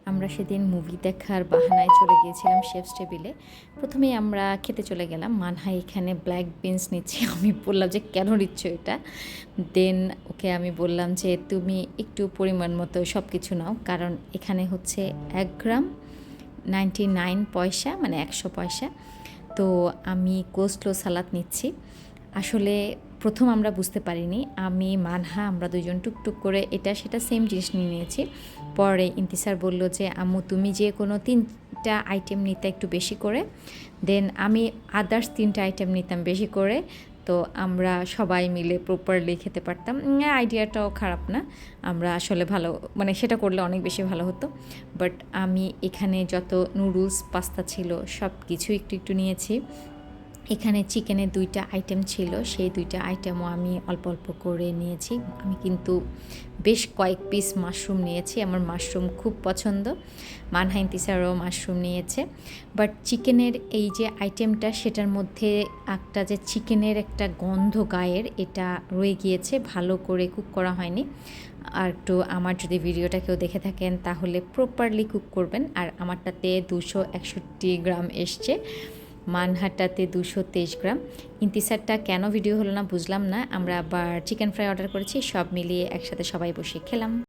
আমরা সেদিন মুভি দেখার বাহানায় চলে গিয়েছিলাম শেফস টেবিলে। প্রথমেই আমরা খেতে চলে গেলাম। মানহা এখানে ব্ল্যাক বিনস নিচ্ছে। আমি বললাম যে, "কেন নিচ্ছ এটা?" দেন ওকে আমি বললাম যে, "তুমি একটু পরিমাণ মতো সব কিছু নাও।" কারণ এখানে হচ্ছে ১ গ্রাম 99 পয়সা, মানে ১০০ পয়সা। তো আমি কোস্টলো সালাদ নিচ্ছি। আসলে প্রথম আমরা বুঝতে পারিনি। আমি, মানহা আমরা দুজন টুকটুক করে এটা সেটা সেম জিনিস নিয়ে নিয়েছি। পরে ইন্তিসার বলল যে, "আম্মু তুমি যে কোনো ৩টা আইটেম নিতে একটু বেশি করে।" দেন আমি আদার্স ৩টা আইটেম নিতাম বেশি করে। তো আমরা সবাই মিলে প্রপারলি খেতে পারতাম। আইডিয়াটাও খারাপ না। আমরা আসলে ভালো, মানে সেটা করলে অনেক বেশি ভালো হতো। বাট আমি এখানে যত নুডলস, পাস্তা ছিল সব কিছু একটু একটু নিয়েছি। এখানে চিকেনের ২টা আইটেম ছিল, সেই ২টা আইটেমও আমি অল্প অল্প করে নিয়েছি। আমি কিন্তু বেশ কয়েক পিস মাশরুম নিয়েছি। আমার মাশরুম খুব পছন্দ। মানহা, ইন্তিসারও মাশরুম নিয়েছে। বাট চিকেনের এই যে আইটেমটা, সেটার মধ্যে একটা যে চিকেনের একটা গন্ধ গায়ের, এটা রয়ে গিয়েছে, ভালো করে কুক করা হয়নি। আর একটু আমার যদি ভিডিওটা কেউ দেখে থাকেন তাহলে প্রপারলি কুক করবেন। আর আমারটাতে 261 গ্রাম এসছে, মানহাটাতে 223 গ্রাম। ইন্তিসারটা কেন ভিডিও হলো না বুঝলাম না। আমরা আবার চিকেন ফ্রাই অর্ডার করেছি। সব মিলিয়ে একসাথে সবাই বসে খেলাম।